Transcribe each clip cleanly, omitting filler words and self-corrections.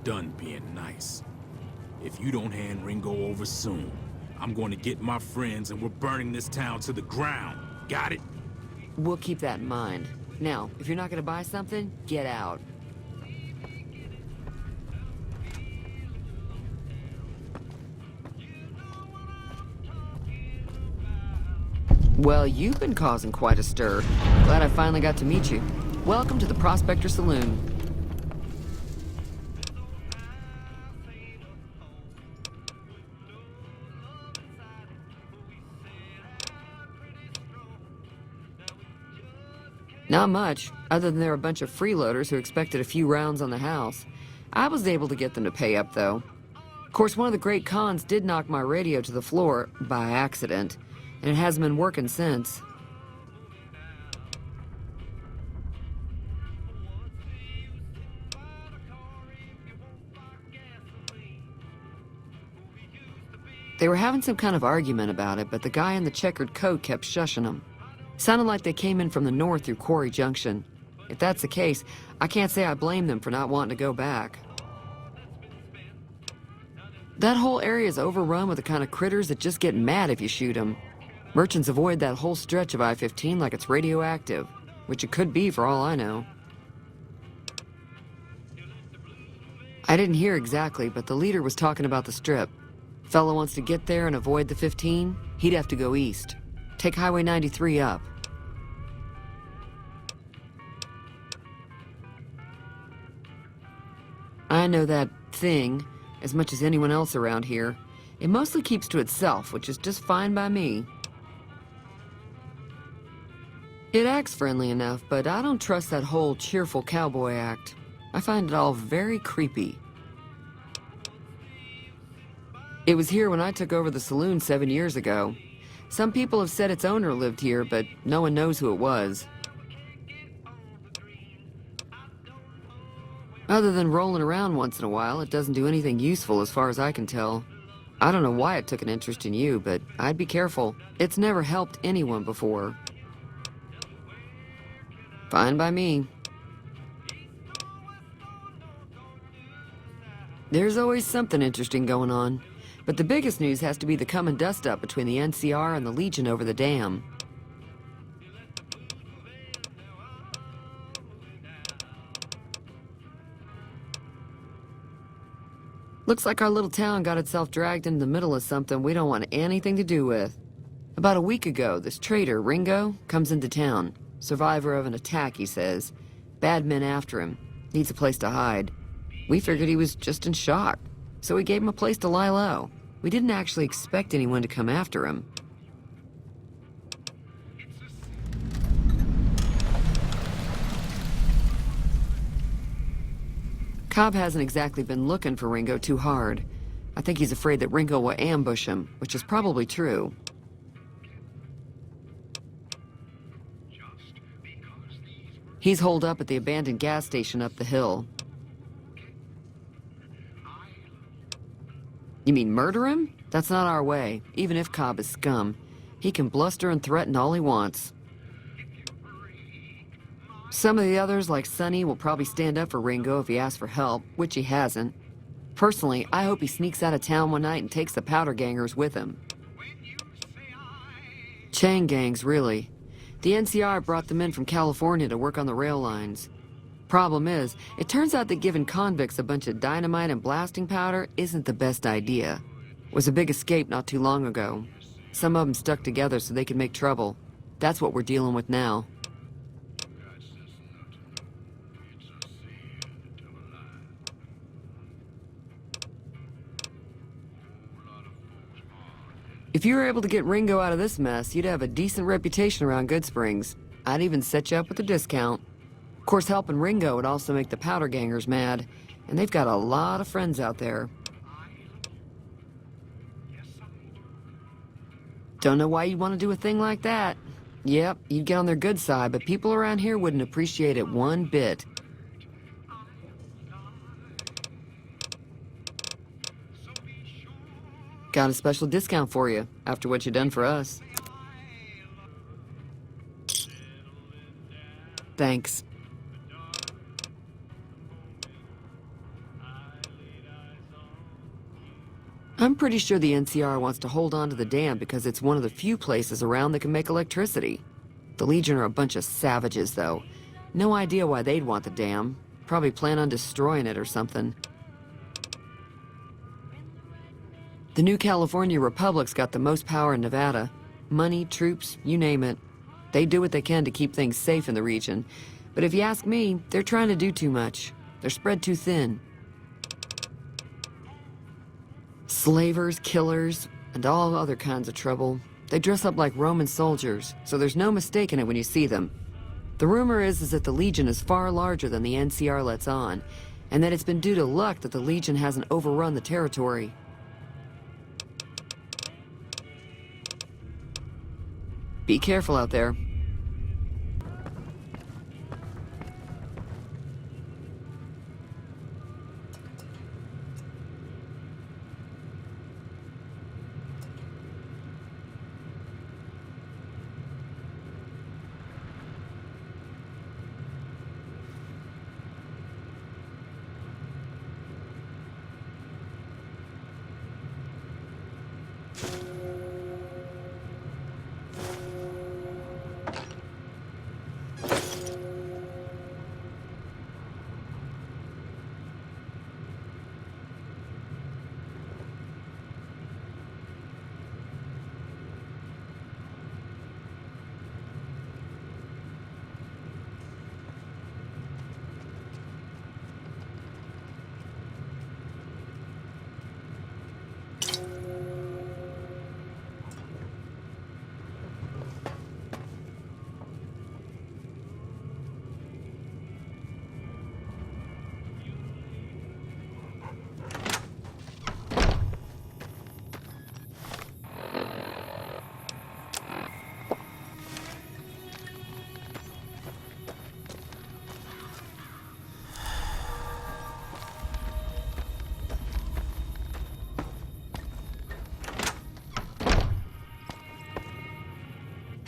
done being nice. If you don't hand Ringo over soon, I'm going to get my friends and we're burning this town to the ground. Got it? We'll keep that in mind. Now, if you're not gonna buy something, get out. Well, you've been causing quite a stir. Glad I finally got to meet you. Welcome to the Prospector Saloon. Not much, other than there were a bunch of freeloaders who expected a few rounds on the house. I was able to get them to pay up, though. Of course, one of the great cons did knock my radio to the floor, by accident, and it hasn't been working since. They were having some kind of argument about it, but the guy in the checkered coat kept shushing them. Sounded like they came in from the north through Quarry Junction. If that's the case, I can't say I blame them for not wanting to go back. That whole area is overrun with the kind of critters that just get mad if you shoot them. Merchants avoid that whole stretch of I-15 like it's radioactive, which it could be for all I know. I didn't hear exactly, but the leader was talking about the strip. Fellow wants to get there and avoid the 15, he'd have to go east. Take Highway 93 up. I know that thing as much as anyone else around here. It mostly keeps to itself, which is just fine by me. It acts friendly enough, but I don't trust that whole cheerful cowboy act. I find it all very creepy. It was here when I took over the saloon 7 years ago. Some people have said its owner lived here, but no one knows who it was. Other than rolling around once in a while, it doesn't do anything useful as far as I can tell. I don't know why it took an interest in you, but I'd be careful. It's never helped anyone before. Fine by me. There's always something interesting going on. But the biggest news has to be the come and dust up between the NCR and the Legion over the dam. Looks like our little town got itself dragged into the middle of something we don't want anything to do with. About a week ago, this traitor, Ringo, comes into town. Survivor of an attack, he says. Bad men after him. Needs a place to hide. We figured he was just in shock, so we gave him a place to lie low. We didn't actually expect anyone to come after him. Cobb hasn't exactly been looking for Ringo too hard. I think he's afraid that Ringo will ambush him, which is probably true. He's holed up at the abandoned gas station up the hill. You mean murder him? That's not our way, even if Cobb is scum. He can bluster and threaten all he wants. Some of the others, like Sonny, will probably stand up for Ringo if he asks for help, which he hasn't. Personally, I hope he sneaks out of town one night and takes the powder gangers with him. Chain gangs, really. The NCR brought them in from California to work on the rail lines. Problem is, it turns out that giving convicts a bunch of dynamite and blasting powder isn't the best idea. It was a big escape not too long ago. Some of them stuck together so they could make trouble. That's what we're dealing with now. If you were able to get Ringo out of this mess, you'd have a decent reputation around Good Springs. I'd even set you up with a discount. Of course, helping Ringo would also make the powder gangers mad, and they've got a lot of friends out there. Don't know why you'd want to do a thing like that. Yep, you'd get on their good side, but people around here wouldn't appreciate it one bit. Got a special discount for you, after what you done for us. Thanks. I'm pretty sure the NCR wants to hold on to the dam because it's one of the few places around that can make electricity. The Legion are a bunch of savages, though. No idea why they'd want the dam. Probably plan on destroying it or something. The new California Republic's got the most power in Nevada. Money, troops, you name it. They do what they can to keep things safe in the region. But if you ask me, they're trying to do too much. They're spread too thin. Slavers, killers, and all other kinds of trouble. They dress up like Roman soldiers, so there's no mistaking it when you see them. The rumor is that the Legion is far larger than the NCR lets on, and that it's been due to luck that the Legion hasn't overrun the territory. Be careful out there.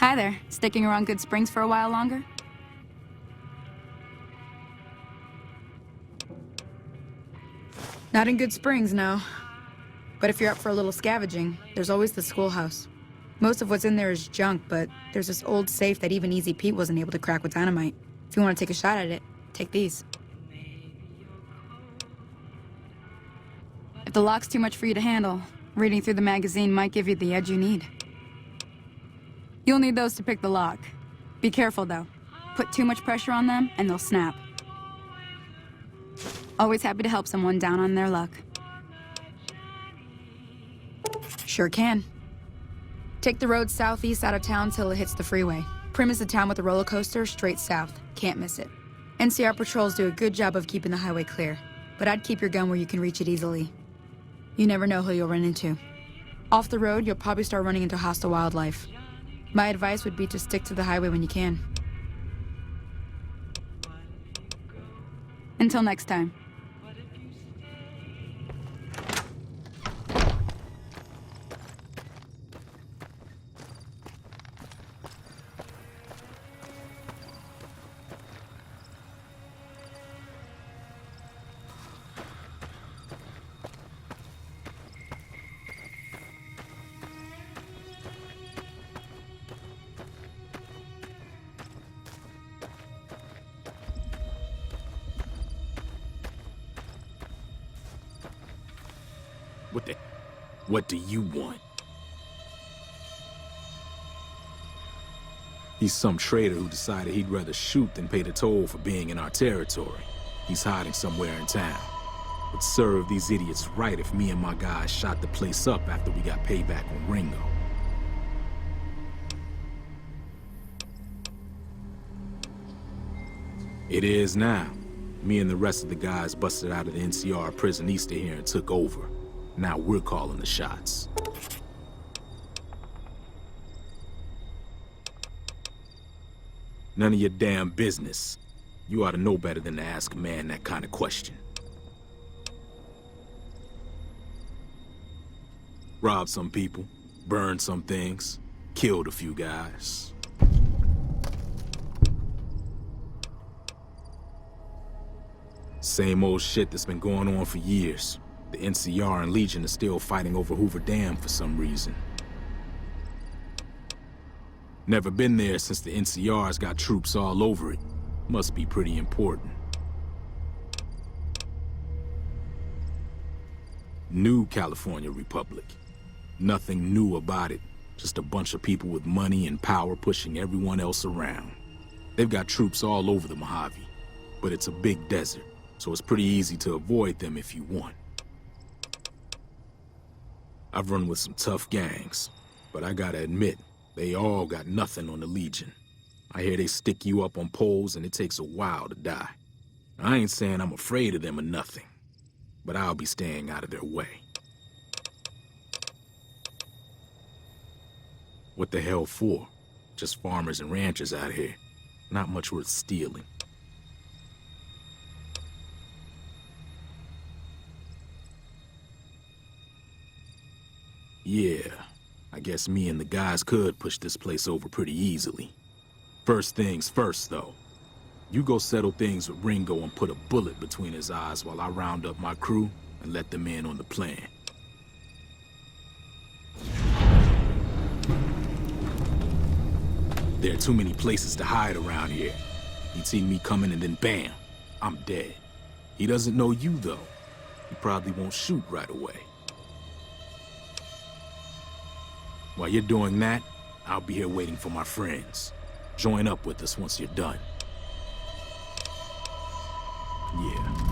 Hi there. Sticking around Good Springs for a while longer? Not in Good Springs, no. But if you're up for a little scavenging, there's always the schoolhouse. Most of what's in there is junk, but there's this old safe that even Easy Pete wasn't able to crack with dynamite. If you want to take a shot at it, take these. If the lock's too much for you to handle, reading through the magazine might give you the edge you need. You'll need those to pick the lock. Be careful, though. Put too much pressure on them, and they'll snap. Always happy to help someone down on their luck. Sure can. Take the road southeast out of town till it hits the freeway. Prim is the town with the roller coaster straight south. Can't miss it. NCR patrols do a good job of keeping the highway clear, but I'd keep your gun where you can reach it easily. You never know who you'll run into. Off the road, you'll probably start running into hostile wildlife. My advice would be to stick to the highway when you can. Until next time. What do you want? He's some traitor who decided he'd rather shoot than pay the toll for being in our territory. He's hiding somewhere in town. Would serve these idiots right if me and my guys shot the place up after we got payback on Ringo. It is now. Me and the rest of the guys busted out of the NCR prison east of here and took over. Now we're calling the shots. None of your damn business. You ought to know better than to ask a man that kind of question. Robbed some people, burned some things, killed a few guys. Same old shit that's been going on for years. The NCR and Legion are still fighting over Hoover Dam for some reason. Never been there since the NCR's got troops all over it. Must be pretty important. New California Republic. Nothing new about it. Just a bunch of people with money and power pushing everyone else around. They've got troops all over the Mojave, but it's a big desert, so it's pretty easy to avoid them if you want. I've run with some tough gangs, but I gotta admit, they all got nothing on the Legion. I hear they stick you up on poles and it takes a while to die. I ain't saying I'm afraid of them or nothing, but I'll be staying out of their way. What the hell for? Just farmers and ranchers out here. Not much worth stealing. Yeah, I guess me and the guys could push this place over pretty easily. First things first, though. You go settle things with Ringo and put a bullet between his eyes while I round up my crew and let them in on the plan. There are too many places to hide around here. He'd seen me coming and then bam, I'm dead. He doesn't know you, though. He probably won't shoot right away. While you're doing that, I'll be here waiting for my friends. Join up with us once you're done. Yeah.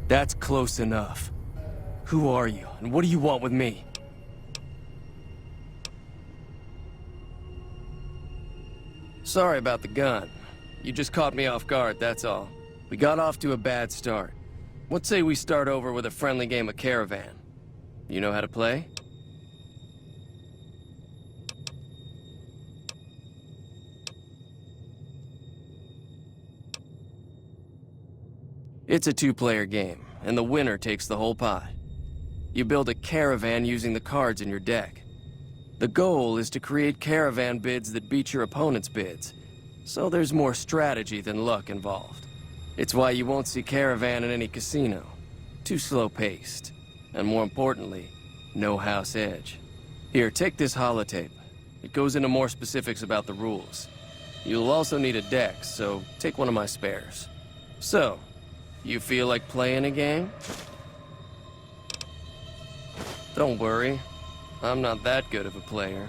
That's close enough. Who are you, and what do you want with me? Sorry about the gun. You just caught me off guard, that's all. We got off to a bad start. What say we start over with a friendly game of Caravan? You know how to play? It's a two-player game, and the winner takes the whole pot. You build a caravan using the cards in your deck. The goal is to create caravan bids that beat your opponent's bids, so there's more strategy than luck involved. It's why you won't see caravan in any casino. Too slow-paced. And more importantly, no house edge. Here, take this holotape. It goes into more specifics about the rules. You'll also need a deck, so take one of my spares. So, you feel like playing a game? Don't worry, I'm not that good of a player.